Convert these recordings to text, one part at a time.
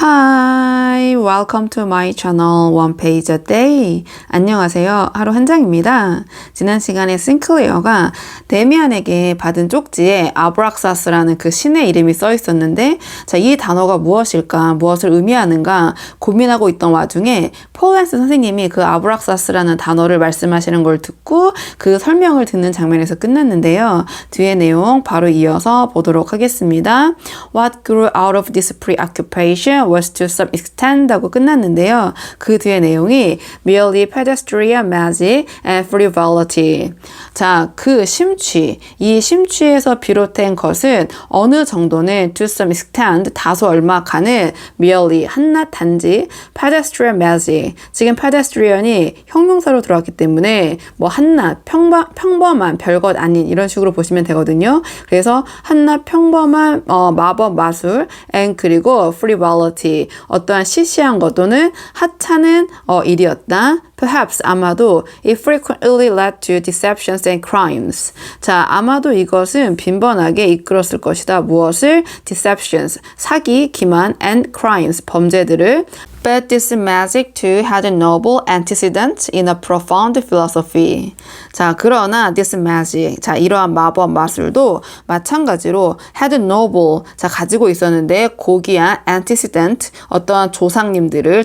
Hi, welcome to my channel One Page a Day. 안녕하세요. 하루 한 장입니다. 지난 시간에 싱클레어가 데미안에게 받은 쪽지에 아브락사스라는 그 신의 이름이 써 있었는데 자, 이 단어가 무엇일까, 무엇을 의미하는가 고민하고 있던 와중에 폴란스 선생님이 그 아브락사스라는 단어를 말씀하시는 걸 듣고 그 설명을 듣는 장면에서 끝났는데요. 뒤에 내용 바로 이어서 보도록 하겠습니다. What grew out of this preoccupation was to some extent 하고 끝났는데요. 그 뒤에 내용이 merely pedestrian magic and frivolity. 자, 그 심취, 이 심취에서 비롯된 것은 어느 정도는 to some extent, 다소 얼마간은 merely, 한낱 단지 pedestrian magic. 지금 pedestrian이 형용사로 들어왔기 때문에 뭐 한낱, 평범한, 별것 아닌 이런 식으로 보시면 되거든요. 그래서 한낱 평범한 마법 마술 and 그리고 frivolity, 어떠한 시시한 것 또는 하찮은 일이었다. Perhaps, 아마도 it frequently led to deceptions and crimes. 자, 아마도 이것은 빈번하게 이끌었을 것이다. 무엇을? Deceptions, 사기, 기만, and crimes, 범죄들을. But this magic too had a noble antecedent in a profound philosophy. 자, 그러나 this magic, 자, 이러한 마법 마술도 마찬가지로 had a noble, 자, 가지고 있었는데 고귀한 antecedent, 어떠한 조상들을,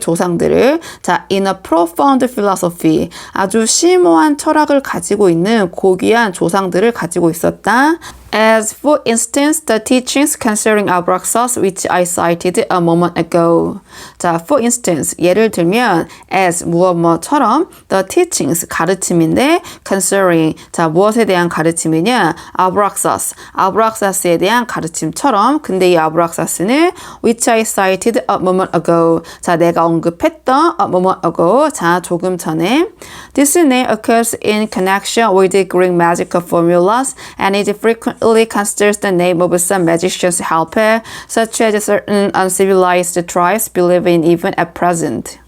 자, in a profound philosophy, 아주 심오한 철학을 가지고 있는 고귀한 조상들을 가지고 있었다. As for instance, the teachings concerning Abraxas which I cited a moment ago. 자, for instance, 예를 들면 as 무엇처럼 the teachings, 가르침인데 concerning, 자, 무엇에 대한 가르침이냐? Abraxas에 대한 가르침처럼. 근데 이 Abraxas는 which I cited a moment ago. 자, 내가 언급했던 a moment ago. 자, 조금 전에. This name occurs in connection with the Greek magical formulas and is frequently considers the name of some magician's helper, such as certain uncivilized tribes believe in even at present.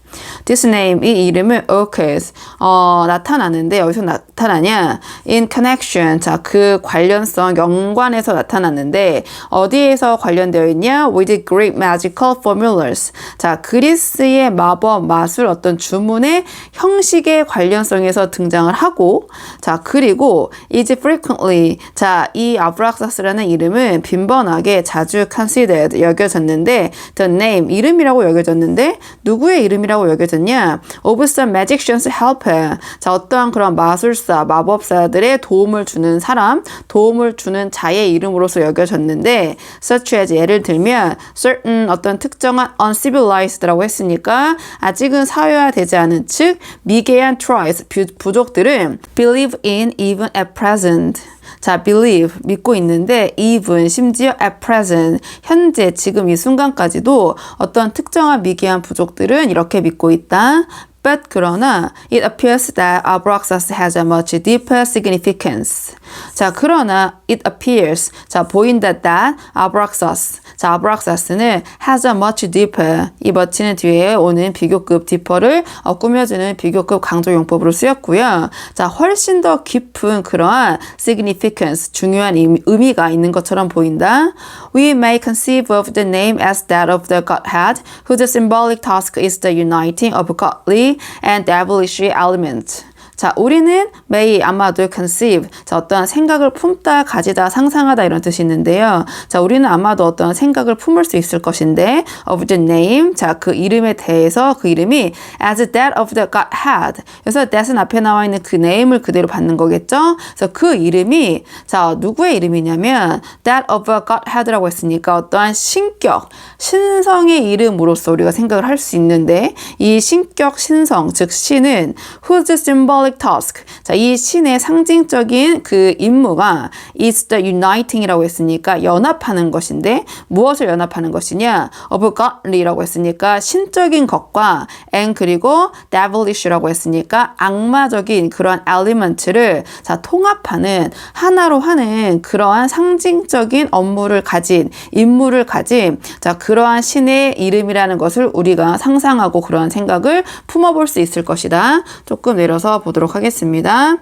This name, 이 이름은 occurs, 나타나는데 어디서 나타나냐? In connection, 자, 그 관련성, 연관에서 나타나는데 어디에서 관련되어 있냐? With the Greek magical formulas. 자, 그리스의 마법, 마술, 어떤 주문의 형식의 관련성에서 등장을 하고, 자, 그리고 is frequently, 자, 이 아브락사스라는 이름은 빈번하게 자주 considered, 여겨졌는데 the name, 이름이라고 여겨졌는데 누구의 이름이라고 여겨졌냐? Of some magician's helper. 자, 어떠한 그런 마술사, 마법사들의 도움을 주는 사람, 도움을 주는 자의 이름으로서 여겨졌는데 such as, 예를 들면 certain, 어떤 특정한 uncivilized라고 했으니까 아직은 사회화되지 않은 즉 미개한 tribes, 부족들은 believe in even at present. 자, believe, 믿고 있는데 even, 심지어 at present, 현재, 지금 이 순간까지도 어떤 특정한 미개한 부족들은 이렇게 믿고 있다. But 그러나 it appears that Abraxas has a much deeper significance. 자, 그러나 it appears, 자, 보인다 that Abraxas, 자, 아브락사스는 has a much deeper, 이 much는 뒤에 오는 비교급 deeper를 꾸며주는 비교급 강조용법으로 쓰였고요. 자, 훨씬 더 깊은 그러한 significance, 중요한 의미가 있는 것처럼 보인다. We may conceive of the name as that of the Godhead, whose symbolic task is the uniting of godly and devilish elements. 자, 우리는 may, 아마도 conceive, 자, 어떠한 생각을 품다, 가지다, 상상하다 이런 뜻이 있는데요. 자, 우리는 아마도 어떠한 생각을 품을 수 있을 것인데 of the name, 자, 그 이름에 대해서 그 이름이 as that of the Godhead. 그래서 that은 앞에 나와 있는 그 name을 그대로 받는 거겠죠. 그래서 그 이름이 자, 누구의 이름이냐면 that of a Godhead라고 했으니까 어떠한 신격, 신성의 이름으로서 우리가 생각을 할 수 있는데 이 신격, 신성, 즉 신은 whose symbol task. 자, 이 신의 상징적인 그 임무가 is the uniting이라고 했으니까 연합하는 것인데 무엇을 연합하는 것이냐? of godly라고 했으니까 신적인 것과 and 그리고 devilish라고 했으니까 악마적인 그런 element를 자, 통합하는 하나로 하는 그러한 상징적인 업무를 가진 임무를 가진 자, 그러한 신의 이름이라는 것을 우리가 상상하고 그러한 생각을 품어볼 수 있을 것이다. 조금 내려서 보도록 하겠습니다.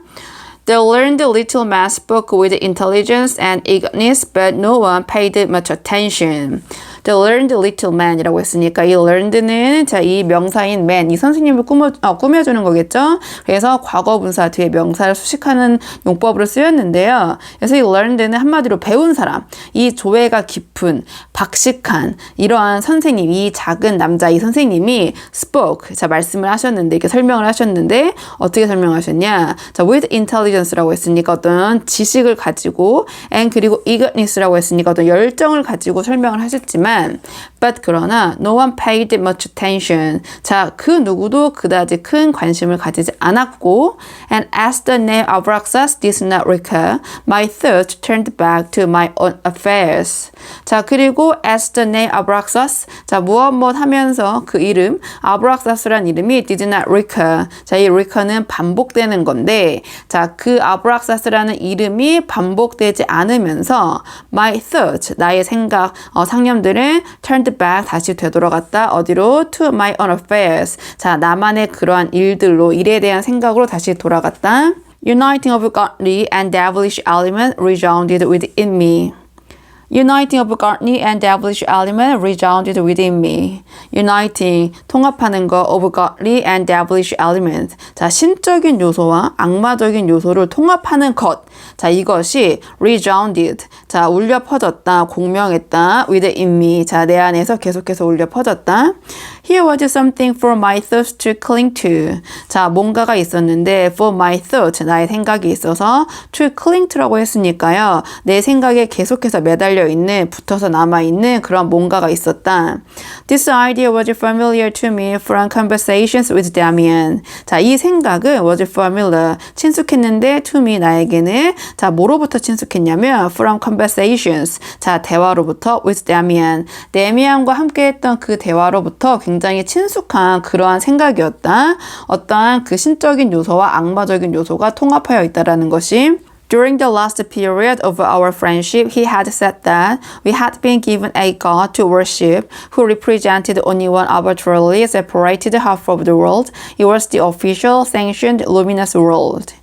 The learned little man spoke with intelligence and eagerness, but no one paid much attention. The learned little man이라고 했으니까 이 learned는 자, 이 명사인 man, 이 선생님을 꾸며주는 거겠죠? 그래서 과거분사 뒤에 명사를 수식하는 용법으로 쓰였는데요. 그래서 이 learned는 한마디로 배운 사람, 이 조예가 깊은, 박식한 이러한 선생님, 이 작은 남자 이 선생님이 spoke, 자, 말씀을 하셨는데, 이렇게 설명을 하셨는데 어떻게 설명하셨냐? 자, with intelligence라고 했으니까 어떤 지식을 가지고 and 그리고 eagerness라고 했으니까 어떤 열정을 가지고 설명을 하셨지만 but 그러나 no one paid much attention. 자, 그 누구도 그다지 큰 관심을 가지지 않았고 and as the name Abraxas did not recur, my thoughts turned back to my own affairs. 자, 그리고 as the name Abraxas, 자, 무엇 하면서 그 이름 Abraxas라는 이름이 did not recur. 자, 이 recur는 반복되는 건데, 자, 그 Abraxas라는 이름이 반복되지 않으면서 my thoughts, 나의 생각, 상념들은 turned back, 다시 되돌아갔다. 어디로? To my own affairs. 자, 나만의 그러한 일들로, 일에 대한 생각으로 다시 돌아갔다. Uniting of godly and devilish element resounded within me. Uniting of godly and devilish element resounded within me. Uniting, 통합하는 거, of godly and devilish element. 자, 신적인 요소와 악마적인 요소를 통합하는 것. 자, 이것이 resounded. 자, 울려 퍼졌다, 공명했다. within me. 자, 내 안에서 계속해서 울려 퍼졌다. Here was something for my thoughts to cling to. 자, 뭔가가 있었는데 for my thoughts, 나의 생각이 있어서 to cling to라고 했으니까요. 내 생각에 계속해서 매달려 있는, 붙어서 남아있는 그런 뭔가가 있었다. This idea was familiar to me from conversations with Damien. 자, 이 생각은 was familiar, 친숙했는데 to me, 나에게는 자, 뭐로부터 친숙했냐면 from conversations, 자, 대화로부터 with Damien. 데미안과 함께 했던 그 대화로부터 굉장히 친숙한 그러한 생각이었다. 어떠한 그 신적인 요소와 악마적인 요소가 통합하여 있다라는 것이 During the last period of our friendship, he had said that we had been given a God to worship who represented only one arbitrarily separated half of the world. It was the official, sanctioned, luminous world.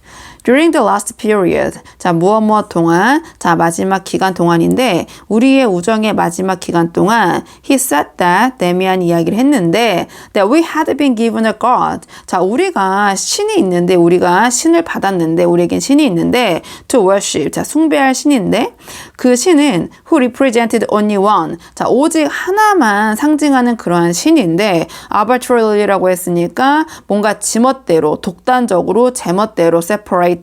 During the last period, 자, 무엇 동안, 자, 마지막 기간 동안인데 우리의 우정의 마지막 기간 동안 he said that, 데미안 이야기를 했는데 that we had been given a God. 자, 우리가 신이 있는데, 우리가 신을 받았는데, 우리에겐 신이 있는데 to worship, 자, 숭배할 신인데 그 신은 who represented only one, 자, 오직 하나만 상징하는 그러한 신인데 arbitrary라고 했으니까 뭔가 지멋대로, 독단적으로, 제멋대로 separated,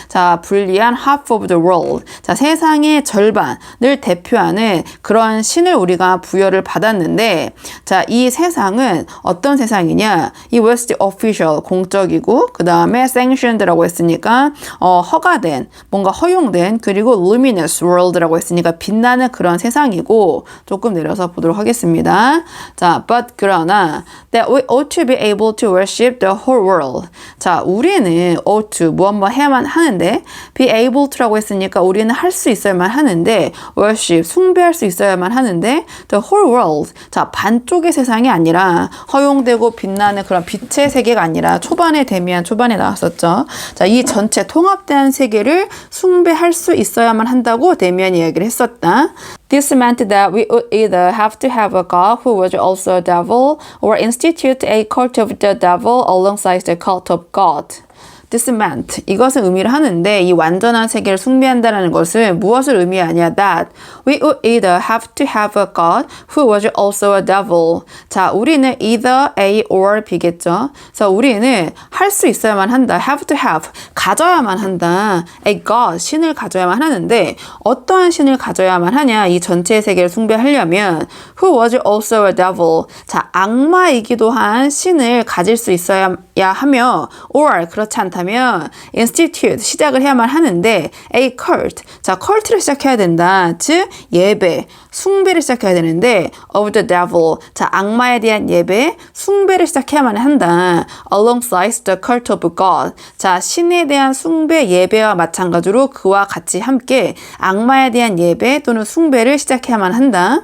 자, 분리한 half of the world, 자, 세상의 절반을 대표하는 그런 신을 우리가 부여를 받았는데, 자, 이 세상은 어떤 세상이냐? 이 was the official, 공적이고, 그 다음에 sanctioned라고 했으니까 허가된, 뭔가 허용된, 그리고 luminous world라고 했으니까 빛나는 그런 세상이고, 조금 내려서 보도록 하겠습니다. 자, but 그러나 that we ought to be able to worship the whole world. 자, 우리는 ought to, 무엇 해야만 하는데, be able to라고 했으니까 우리는 할 수 있어야만 하는데, worship, 숭배할 수 있어야만 하는데, the whole world, 자, 반쪽의 세상이 아니라 허용되고 빛나는 그런 빛의 세계가 아니라 초반에 데미안 초반에 나왔었죠. 자, 이 전체 통합된 세계를 숭배할 수 있어야만 한다고 데미안이 이야기를 했었다. This meant that we would either have to have a God who was also a devil or institute a cult of the devil alongside the cult of God. This meant, 이것은 의미를 하는데 이 완전한 세계를 숭배한다는 것은 무엇을 의미하냐? That we would either have to have a God who was also a devil. 자, 우리는 either A or B겠죠. 그래서 우리는 할 수 있어야만 한다. Have to have, 가져야만 한다. A God, 신을 가져야만 하는데 어떠한 신을 가져야만 하냐? 이 전체 세계를 숭배하려면 who was also a devil. 자, 악마이기도 한 신을 가질 수 있어야 하며 or 그렇지 않다. 하면 institute, 시작을 해야만 하는데 a cult, 자, cult를 시작해야 된다. 즉 예배, 숭배를 시작해야 되는데 of the devil, 자, 악마에 대한 예배, 숭배를 시작해야만 한다. alongside the cult of God, 자, 신에 대한 숭배, 예배와 마찬가지로 그와 같이 함께 악마에 대한 예배 또는 숭배를 시작해야만 한다.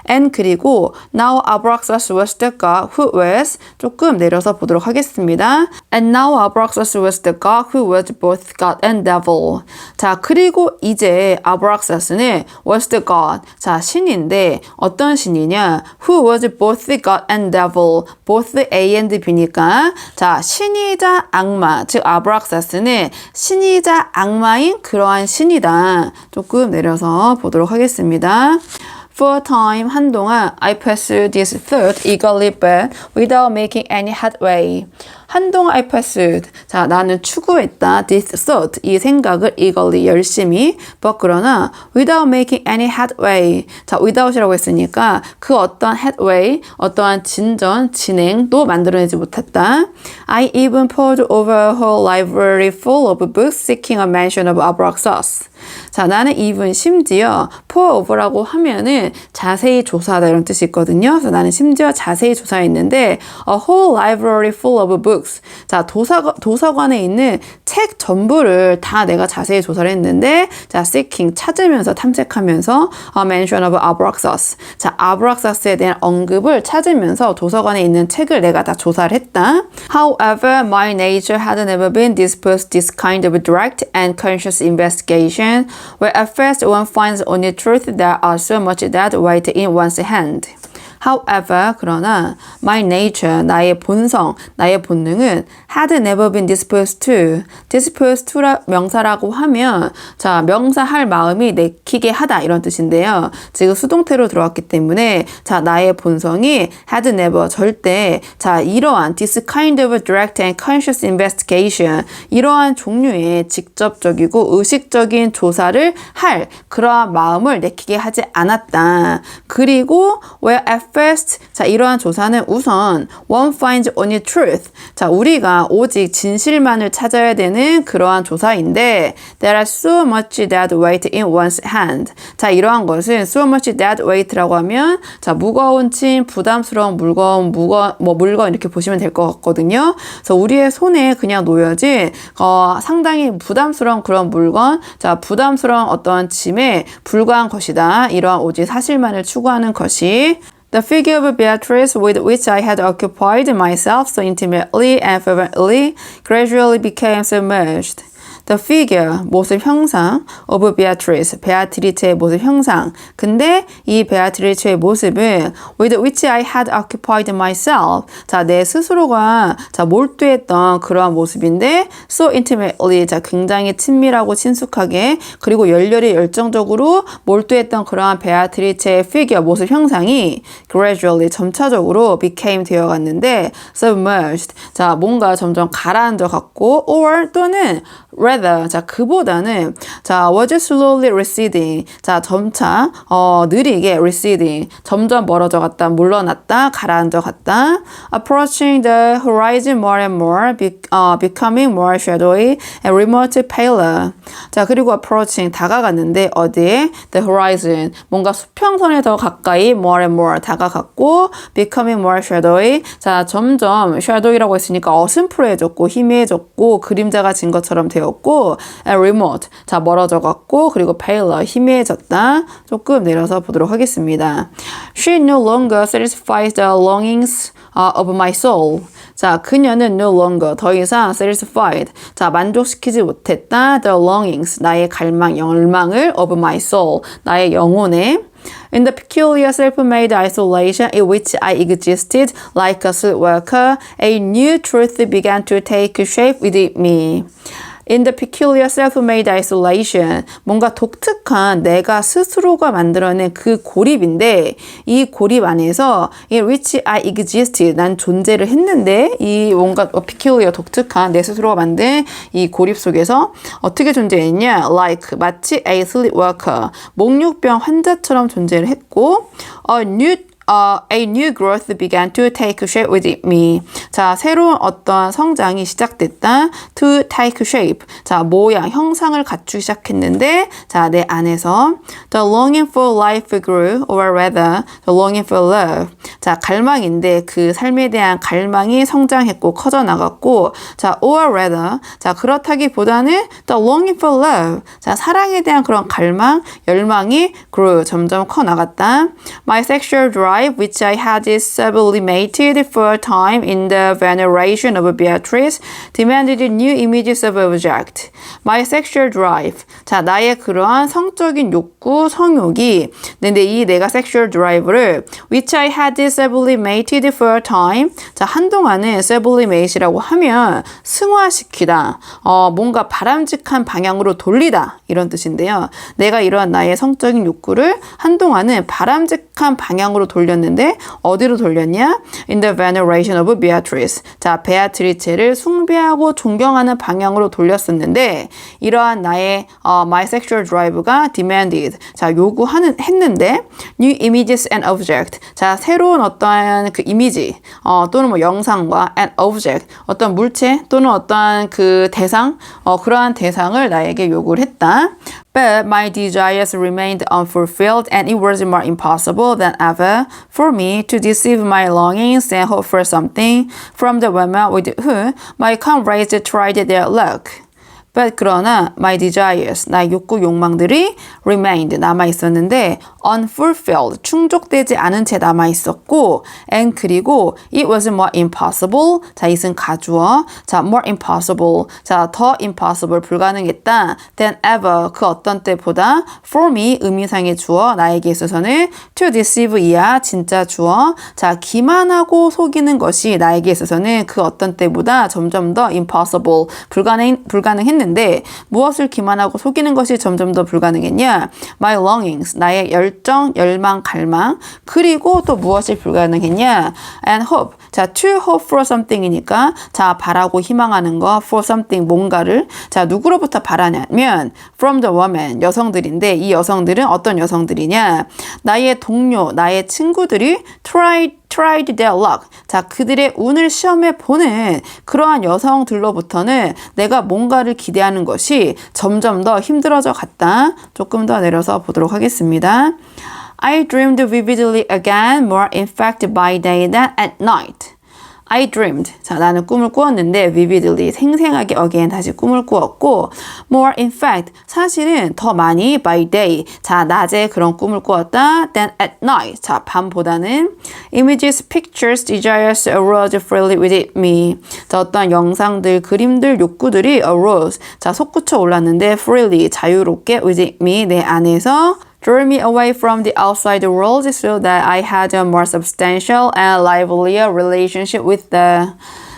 and 그리고 now Abraxas was the God who was, 조금 내려서 보도록 하겠습니다. And now Abraxas was the God who was both God and devil. 자, 그리고 이제 Abraxas는 was the God, 자, 신 신인데 어떤 신이냐? Who was both God and devil, both A and B니까 자, 신이자 악마, 즉 아브락사스는 신이자 악마인 그러한 신이다. 조금 내려서 보도록 하겠습니다. For a time, 한동안 I pursued this thought eagerly but without making any headway. 한동안 I pursued. 자, 나는 추구했다. This thought. 이 생각을 eagerly, 열심히. But 그러나 without making any headway. 자, without이라고 했으니까 그 어떤 headway, 어떠한 진전, 진행도 만들어내지 못했다. I even pored over a whole library full of books seeking a mention of Abraxas. 자, 나는 even 심지어 pour over라고 하면은 자세히 조사하다 이런 뜻이 있거든요. 그래서 나는 심지어 자세히 조사했는데 a whole library full of books. 자, 도서관에 있는 책 전부를 다 내가 자세히 조사를 했는데 자, seeking 찾으면서 탐색하면서 a mention of Abraxas. 자, 아브락사스에 대한 언급을 찾으면서 도서관에 있는 책을 내가 다 조사를 했다. However, my nature had never been disposed to this kind of direct and conscious investigation. Where at first one finds only truth that are so much that weight in one's hand. However, 그러나 my nature, 나의 본성, 나의 본능은 had never been disposed to. disposed to 명사라고 하면 자, 명사할 마음이 내키게 하다 이런 뜻인데요. 지금 수동태로 들어왔기 때문에 자, 나의 본성이 had never 절대 자, 이러한 this kind of direct and conscious investigation 이러한 종류의 직접적이고 의식적인 조사를 할 그러한 마음을 내키게 하지 않았다. 그리고 where at first 자, 이러한 조사는 우선 one finds only truth. 자, 우리가 오직 진실만을 찾아야 되는 그러한 조사인데 there are so much that weight in one's hand. 자, 이러한 것은 so much that weight라고 하면 자, 무거운 짐, 부담스러운 물건 이렇게 보시면 될 것 같거든요. 그래서 우리의 손에 그냥 놓여진 상당히 부담스러운 그런 물건, 자, 부담스러운 어떠한 짐에 불과한 것이다. 이러한 오직 사실만을 추구하는 것이 The figure of Beatrice with which I had occupied myself so intimately and fervently gradually became submerged. The figure, 모습 형상 of Beatrice, 베아트리체의 모습 형상. 근데 이 베아트리체의 모습은 with which I had occupied myself. 자, 내 스스로가 자, 몰두했던 그러한 모습인데 so intimately, 자, 굉장히 친밀하고 친숙하게 그리고 열렬히 열정적으로 몰두했던 그러한 베아트리체의 figure, 모습 형상이 gradually, 점차적으로 became 되어갔는데 submerged, 자, 뭔가 점점 가라앉아 갔고 or 또는 rather, 자, 그보다는 자, was slowly receding. 자, 점차 느리게 receding. 점점 멀어져 갔다, 물러났다, 가라앉아 갔다. Approaching the horizon more and more, becoming more shadowy and remote paler. 자, 그리고 approaching 다가갔는데 어디에? The horizon. 뭔가 수평선에 더 가까이 more and more 다가갔고 becoming more shadowy. 자, 점점 shadow이라고 했으니까 어슴푸레해졌고 희미해졌고 그림자가 진 것처럼 되었고 remote, 자, 멀어져 갔고 그리고 paler, 희미해졌다. 조금 내려서 보도록 하겠습니다. She no longer satisfies the longings of my soul. 자, 그녀는 no longer, 더 이상 satisfied, 자, 만족시키지 못했다. The longings, 나의 갈망, 열망을 of my soul, 나의 영혼의 In the peculiar self-made isolation in which I existed like a sleepwalker, a new truth began to take shape within me. In the peculiar self-made isolation, 뭔가 독특한 내가 스스로가 만들어낸 그 고립인데 이 고립 안에서 in which I existed, 난 존재를 했는데 이 뭔가 peculiar, 독특한 내 스스로가 만든 이 고립 속에서 어떻게 존재했냐? Like, 마치 a sleepwalker, 목류병 환자처럼 존재를 했고 a new growth began to take shape within me. 자, 새로운 어떤 성장이 시작됐다. To take shape. 자, 모양, 형상을 갖추기 시작했는데, 자, 내 안에서 the longing for life grew, or rather, the longing for love. 자, 갈망인데 그 삶에 대한 갈망이 성장했고 커져 나갔고, 자, or rather, 자, 그렇다기보다는 the longing for love. 자, 사랑에 대한 그런 갈망, 열망이 grew, 점점 커 나갔다. My sexual drive drive which I had sublimated for a time in the veneration of Beatrice demanded new images of object. My sexual drive. 자, 나의 그러한 성적인 욕구, 성욕이 근데 이 내가 sexual drive를 which I had sublimated for a time. 자, 한동안은 sublimate이라고 하면 승화시키다. 뭔가 바람직한 방향으로 돌리다. 이런 뜻인데요. 내가 이러한 나의 성적인 욕구를 한동안은 바람직한 방향으로 돌렸는데 어디로 돌렸냐? In the veneration of Beatrice. 자, 베아트리체를 숭배하고 존경하는 방향으로 돌렸었는데 이러한 나의 my sexual drive가 demanded. 자, 했는데 new images and object. 자, 새로운 어떠한 그 이미지 또는 뭐 영상과 an object. 어떤 물체 또는 어떠한 그 대상 그러한 대상을 나에게 요구를 했다. But my desires remained unfulfilled and it was more impossible than ever for me to deceive my longings and hope for something from the women with whom my comrades tried their luck. But 그러나 my desires, 나의 욕구, 욕망들이 remained, 남아있었는데 unfulfilled, 충족되지 않은 채 남아있었고 and 그리고 it was more impossible, 자, 이은 가주어, 자, more impossible, 자, 더 impossible, 불가능했다 than ever, 그 어떤 때보다 for me, 의미상의 주어, 나에게 있어서는 to deceive 이하, 진짜 주어, 자, 기만하고 속이는 것이 나에게 있어서는 그 어떤 때보다 점점 더 impossible, 불가능했는데 무엇을 기만하고 속이는 것이 점점 더 불가능했냐? My longings, 나의 열정, 열망, 갈망. 그리고 또 무엇이 불가능했냐? And hope, 자, to hope for something이니까 자, 바라고 희망하는 거, for something, 뭔가를. 자, 누구로부터 바라냐면 from the woman, 여성들인데 이 여성들은 어떤 여성들이냐? 나의 동료, 나의 친구들이 tried their luck. 자, 그들의 운을 시험해 보는 그러한 여성들로부터는 내가 뭔가를 기대하는 것이 점점 더 힘들어져 갔다. 조금 더 내려서 보도록 하겠습니다. I dreamed vividly again, more in fact by day than at night. I dreamed. 자, 나는 꿈을 꾸었는데 vividly, 생생하게 again 다시 꿈을 꾸었고 more in fact, 사실은 더 많이 by day. 자, 낮에 그런 꿈을 꾸었다. than at night. 자, 밤보다는 images, pictures, desires arose freely within me. 자, 어떤 영상들, 그림들, 욕구들이 arose. 자, 솟구쳐 올랐는데 freely, 자유롭게 within me, 내 안에서 drew me away from the outside world so that I had a more substantial and livelier relationship with the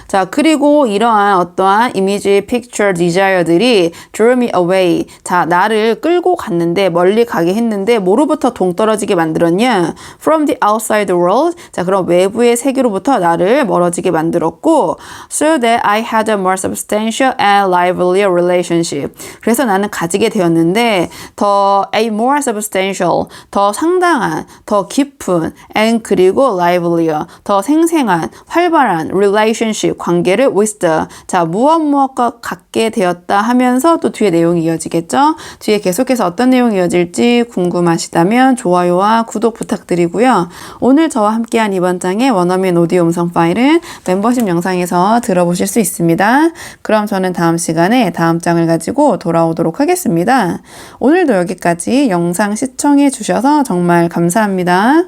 자, 그리고 이러한 어떠한 이미지, picture, desire들이 drew me away. 자, 나를 끌고 갔는데, 멀리 가게 했는데, 뭐로부터 동떨어지게 만들었냐? From the outside world. 자, 그럼 외부의 세계로부터 나를 멀어지게 만들었고, so that I had a more substantial and livelier relationship. 그래서 나는 가지게 되었는데, a more substantial, 더 상당한, 더 깊은, and 그리고 livelier, 더 생생한, 활발한 relationship, 관계를 with the, 자, 무엇과 갖게 되었다 하면서 또 뒤에 내용이 이어지겠죠? 뒤에 계속해서 어떤 내용이 이어질지 궁금하시다면 좋아요와 구독 부탁드리고요. 오늘 저와 함께한 이번 장의 원어민 오디오 음성 파일은 멤버십 영상에서 들어보실 수 있습니다. 그럼 저는 다음 시간에 다음 장을 가지고 돌아오도록 하겠습니다. 오늘도 여기까지 영상 시청해 주셔서 정말 감사합니다.